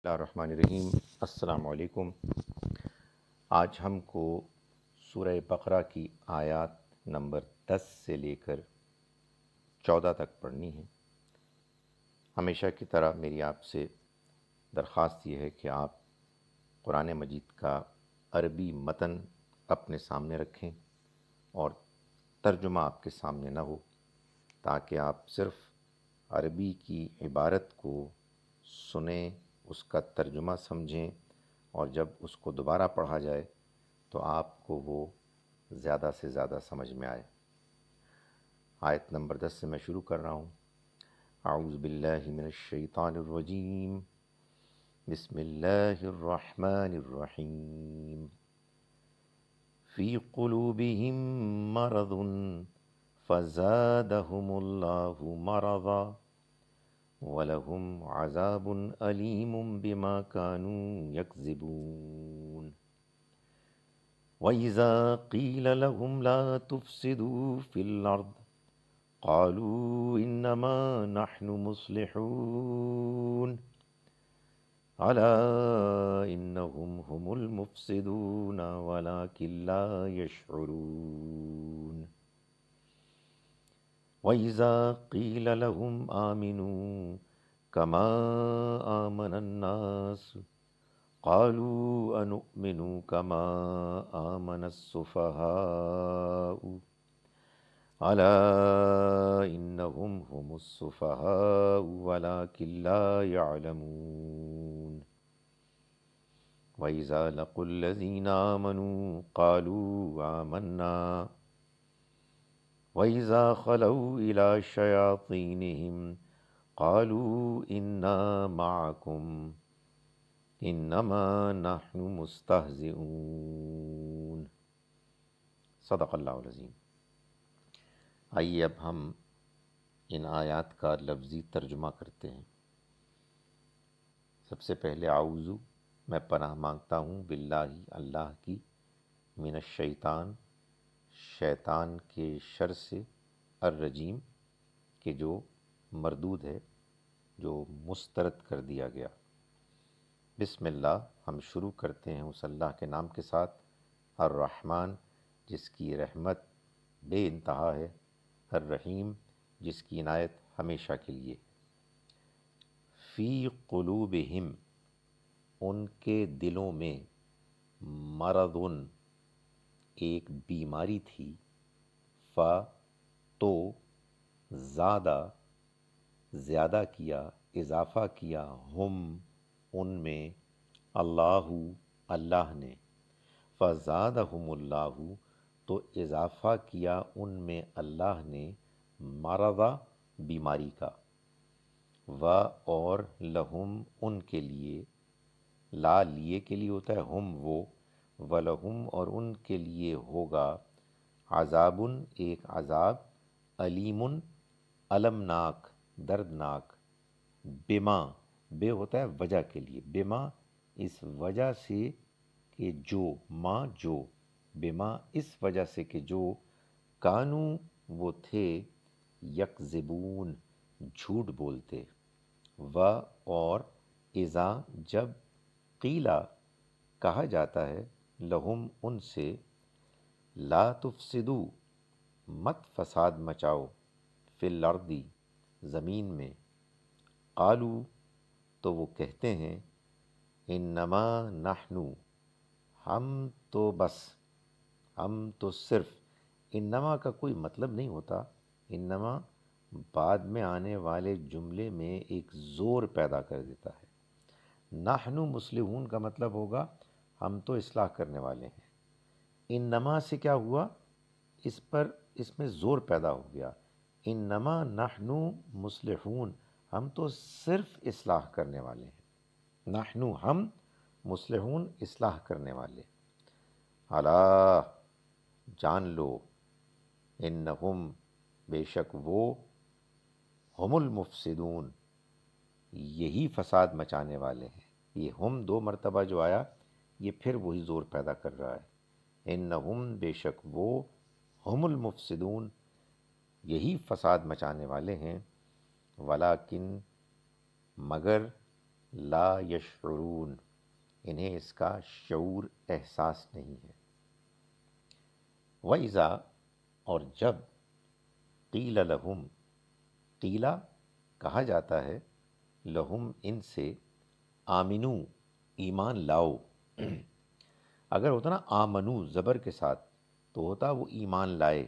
بسم اللہ الرحمن الرحیم۔ السلام علیکم۔ آج ہم کو سورہ بقرہ کی آیات نمبر 10 سے لے کر 14 تک پڑھنی ہے۔ ہمیشہ کی طرح میری آپ سے درخواست یہ ہے کہ آپ قرآن مجید کا عربی متن اپنے سامنے رکھیں اور ترجمہ آپ کے سامنے نہ ہو، تاکہ آپ صرف عربی کی عبارت کو سنیں، اس کا ترجمہ سمجھیں، اور جب اس کو دوبارہ پڑھا جائے تو آپ کو وہ زیادہ سے زیادہ سمجھ میں آئے۔ آیت نمبر 10 سے میں شروع کر رہا ہوں۔ اعوذ باللہ من الشیطان الرجیم، بسم اللہ الرحمن الرحیم۔ فی قلوبہم مرض فزادہم اللہ مرضا وَلَهُمْ عَذَابٌ أَلِيمٌ بِمَا كَانُوا يَكْذِبُونَ وَإِذَا قِيلَ لَهُمْ لَا تُفْسِدُوا فِي الْأَرْضِ قَالُوا إِنَّمَا نَحْنُ مُصْلِحُونَ أَلَا إِنَّهُمْ هُمُ الْمُفْسِدُونَ وَلَكِنْ لَا يَشْعُرُونَ وَإِذَا قِيلَ لَهُمْ آمِنُوا كَمَا آمَنَ النَّاسُ قَالُوا أَنُؤْمِنُ كَمَا آمَنَ السُّفَهَاءُ أَلَا إِنَّهُمْ هُمُ السُّفَهَاءُ وَلَكِنْ لَا يَعْلَمُونَ وَإِذَا لَقُوا الَّذِينَ آمَنُوا قَالُوا آمَنَّا وَإِذَا خَلَوْا إِلَى شَيَاطِينِهِمْ قَالُوا إِنَّا مَعَكُمْ إِنَّمَا نَحْنُ مُسْتَهْزِئُونَ۔ صدق اللہ العظیم۔ آئیے اب ہم ان آیات کا لفظی ترجمہ کرتے ہیں۔ سب سے پہلے اعوذ، میں پناہ مانگتا ہوں، باللہ، اللہ کی، من الشیطان، شیطان کے شر سے، الرجیم، کہ جو مردود ہے، جو مسترد کر دیا گیا۔ بسم اللہ، ہم شروع کرتے ہیں اس اللہ کے نام کے ساتھ، الرحمن، جس کی رحمت بے انتہا ہے، الرحیم، جس کی عنایت ہمیشہ کے لیے۔ فی قلوبہم، ان کے دلوں میں، مرضن، ایک بیماری تھی، تو زیادہ، زیادہ کیا، اضافہ کیا، ہم، ان میں، اللہ، اللہ نے، فزادہم اللہ، تو اضافہ کیا ان میں اللہ نے، مرضا، بیماری کا، اور لہم، ان کے لیے، لا لیے کے لیے ہوتا ہے، ہم وہ، ولہم، اور ان کے لیے ہوگا، عذاب، ایک عذاب، علیم، المناک، دردناک، بما، بے ہوتا ہے وجہ کے لیے، بما، اس وجہ سے کہ جو، ما، جو، بما، اس وجہ سے کہ جو، کانو، وہ تھے، یکذبون، جھوٹ بولتے، و، اور، اذا، جب، قیلا، کہا جاتا ہے، لہم، ان سے، لا تفسدو، مت فساد مچاؤ، فی الارض، زمین میں، قالو، تو وہ کہتے ہیں، انما نحن، ہم تو بس، ہم تو صرف، انما کا کوئی مطلب نہیں ہوتا، انما بعد میں آنے والے جملے میں ایک زور پیدا کر دیتا ہے۔ نحن مصلحون کا مطلب ہوگا ہم تو اصلاح کرنے والے ہیں۔ انما سے کیا ہوا، اس میں زور پیدا ہو گیا، انما نحن مصلحون، ہم تو صرف اصلاح کرنے والے ہیں، نحن، ہم، مصلحون، اصلاح کرنے والے، الا، جان لو، انہم، بے شک وہ، ہم المفسدون، یہی فساد مچانے والے ہیں۔ یہ ہم دو مرتبہ جو آیا، یہ پھر وہی زور پیدا کر رہا ہے، انہم، بے شک وہ، ہم المفسدون، یہی فساد مچانے والے ہیں، ولیکن، مگر، لا یشعرون، انہیں اس کا شعور احساس نہیں ہے۔ وَإِذَا، اور جب، قیل لہم، قیلا کہا جاتا ہے، لہم ان سے، آمنو ایمان لاؤ۔ اگر ہوتا نا آمنو زبر کے ساتھ تو ہوتا وہ ایمان لائے،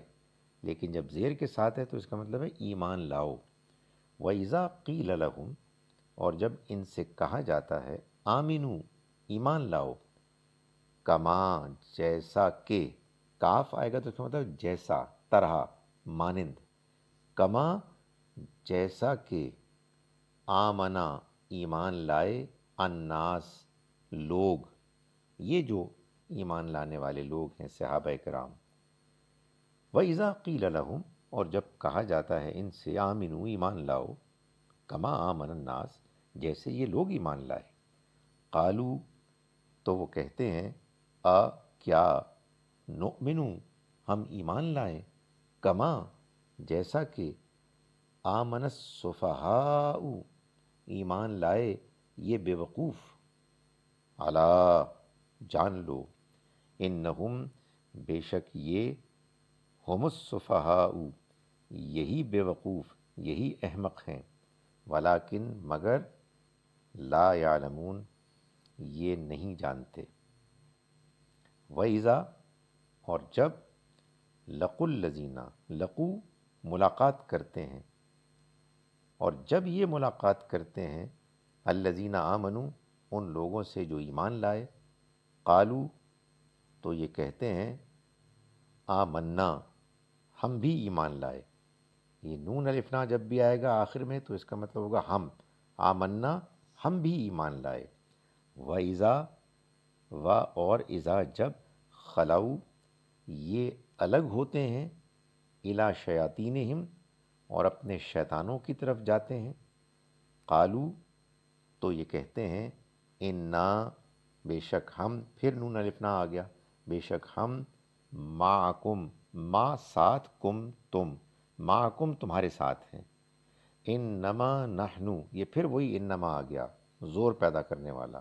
لیکن جب زیر کے ساتھ ہے تو اس کا مطلب ہے ایمان لاؤ۔ وَإِذَا قِيلَ لَهُمْ، اور جب ان سے کہا جاتا ہے، آمنو ایمان لاؤ، کما جیسا کہ، کاف آئے گا تو اس کا مطلب جیسا، طرح، مانند، کما جیسا کہ، آمنا ایمان لائے، الناس لوگ، یہ جو ایمان لانے والے لوگ ہیں صحابہ کرام۔ وَإِذَا قِيلَ لَهُمْ، اور جب کہا جاتا ہے ان سے، آمنو ایمان لاؤ، کما آمن الناس جیسے یہ لوگ ایمان لائے، قالو تو وہ کہتے ہیں، کیا، نؤمنو ہم ایمان لائیں، کما جیسا کہ، آمن السفہاء ایمان لائے یہ بے وقوف، الا جان لو، انہم بے شک یہ، ہم السفہاء یہی بے وقوف، یہی احمق ہیں، ولیکن مگر، لا یعلمون یہ نہیں جانتے۔ وَإِذَا، اور جب، لقوا الذین، لقو ملاقات کرتے ہیں، اور جب یہ ملاقات کرتے ہیں، الذین آمنوا ان لوگوں سے جو ایمان لائے، قالو تو یہ کہتے ہیں، آمنا ہم بھی ایمان لائے۔ یہ نون الفنا جب بھی آئے گا آخر میں تو اس کا مطلب ہوگا ہم، آمنا ہم بھی ایمان لائے۔ وَإِذَا، و اور اذا جب، خلو یہ الگ ہوتے ہیں، الی شیاطینہم اور اپنے شیطانوں کی طرف جاتے ہیں، قالو تو یہ کہتے ہیں، انا بے شک ہم، پھر نون الفنا آ گیا، بے شک ہم، معکم ما ساتھ، کم تم، معکم تمہارے ساتھ ہیں، انما نحنو یہ پھر وہی انما آ گیا زور پیدا کرنے والا،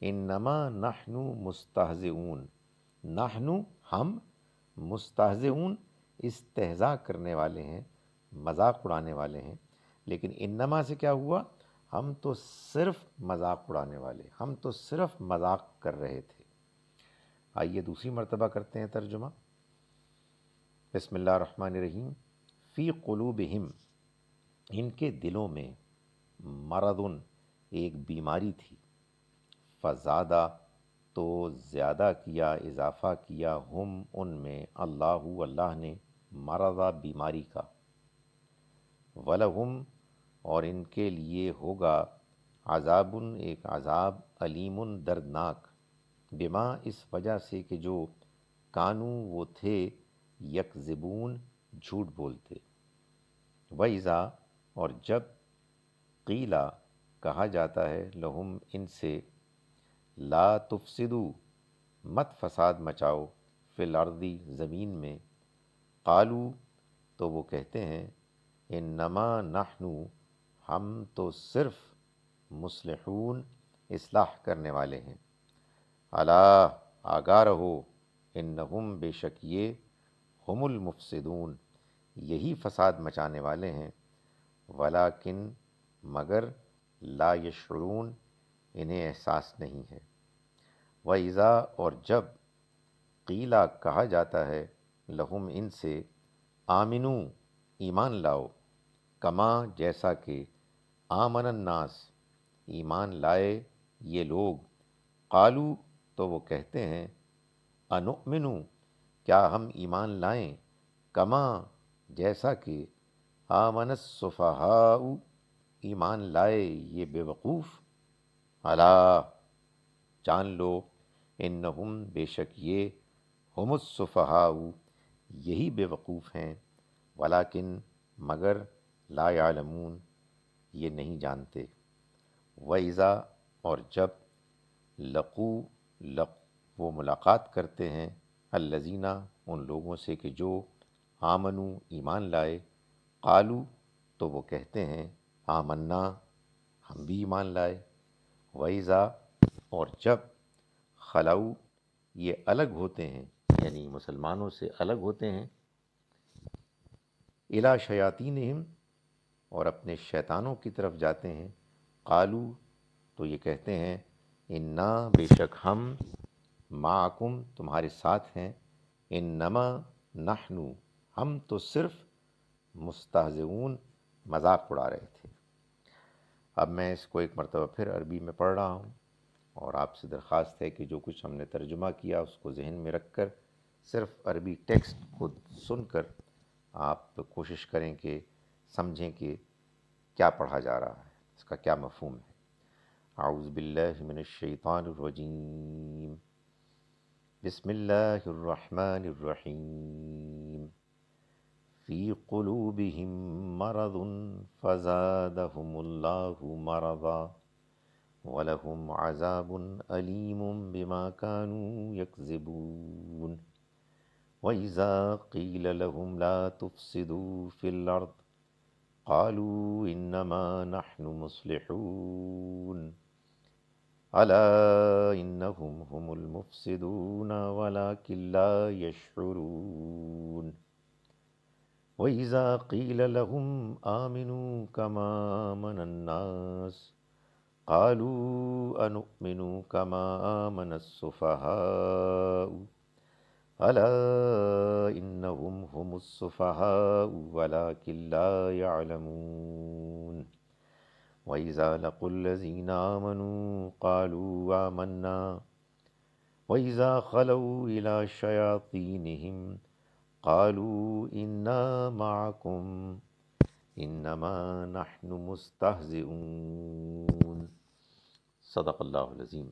انما نحنو مستہزئون، نحنو ہم، مستہزئون استہزاء کرنے والے ہیں، مذاق اڑانے والے ہیں، لیکن انما سے کیا ہوا، ہم تو صرف مذاق اڑانے والے، ہم تو صرف مذاق کر رہے تھے۔ آئیے دوسری مرتبہ کرتے ہیں ترجمہ۔ بسم اللہ الرحمن الرحیم۔ فی قلوبہم ان کے دلوں میں، مرض ایک بیماری تھی، فزادہ تو زیادہ کیا، اضافہ کیا، ہم ان میں، اللہ نے، مرضا بیماری کا، وَلَهُمْ اور ان کے لیے ہوگا، عذاب ایک عذاب، علیم دردناک، بما اس وجہ سے کہ جو، کانو وہ تھے، یکذبون جھوٹ بولتے۔ وَإِذَا اور جب، قیلا کہا جاتا ہے، لہم ان سے، لا تفسدوا مت فساد مچاؤ، فی الارض زمین میں، قالو تو وہ کہتے ہیں، انما نحنو ہم تو صرف، مصلحون اصلاح کرنے والے ہیں، الا آگاہ رہو، انہم بے شک یہ، ہم المفسدون یہی فساد مچانے والے ہیں، ولیکن مگر، لا یشعرون انہیں احساس نہیں ہے۔ وَإِذَا اور جب، قیلا کہا جاتا ہے، لہم ان سے، آمنو ایمان لاؤ، کما جیسا کہ، آمن الناس ایمان لائے یہ لوگ، قالو تو وہ کہتے ہیں، انؤمنو کیا ہم ایمان لائیں، کما جیسا کہ، آمن السفہاء ایمان لائے یہ بے وقوف، الا جان لو، انہم بے شک یہ، ہم السفہاء یہی بے وقوف ہیں، ولیکن مگر، لا یعلمون یہ نہیں جانتے۔ وَإِذَا اور جب، لقو وہ ملاقات کرتے ہیں، الذین ان لوگوں سے کہ جو، آمنو ایمان لائے، قالو تو وہ کہتے ہیں، آمنا ہم بھی ایمان لائے، وَإِذَا اور جب خلو یہ الگ ہوتے ہیں، یعنی مسلمانوں سے الگ ہوتے ہیں، اِلیٰ شیاطینہم اور اپنے شیطانوں کی طرف جاتے ہیں، قالو تو یہ کہتے ہیں انا بے شک ہم معکم تمہارے ساتھ ہیں، انما نحن ہم تو صرف مستہزئون مذاق اڑا رہے تھے۔ اب میں اس کو ایک مرتبہ پھر عربی میں پڑھ رہا ہوں، اور آپ سے درخواست ہے کہ جو کچھ ہم نے ترجمہ کیا اس کو ذہن میں رکھ کر صرف عربی ٹیکسٹ کو سن کر آپ کوشش کریں کہ سمجھیں کہ کیا پڑھا جا رہا ہے، اس کا کیا مفہوم ہے۔ اعوذ باللہ من الشیطان الرجیم، بسم اللہ الرحمن الرحیم، فی قلوبہم مرض فزادہم اللہ مرضا وَلَهُمْ عَذَابٌ أَلِيمٌ بِمَا كَانُوا يَكْذِبُونَ وَإِذَا قِيلَ لَهُمْ لَا تُفْسِدُوا فِي الْأَرْضِ قَالُوا إِنَّمَا نَحْنُ مُصْلِحُونَ أَلَا إِنَّهُمْ هُمُ الْمُفْسِدُونَ وَلَكِنْ لَا يَشْعُرُونَ وَإِذَا قِيلَ لَهُمْ آمِنُوا كَمَا آمَنَ النَّاسُ قالوا أنؤمن كما آمن السفهاء ألا إنهم هم السفهاء ولكن لا يعلمون وإذا لقوا الذين آمنوا قالوا آمنا وإذا خلوا إلى شياطينهم قالوا إنا معكم إنما نحن مستهزئون۔ صدق اللہ العظیم۔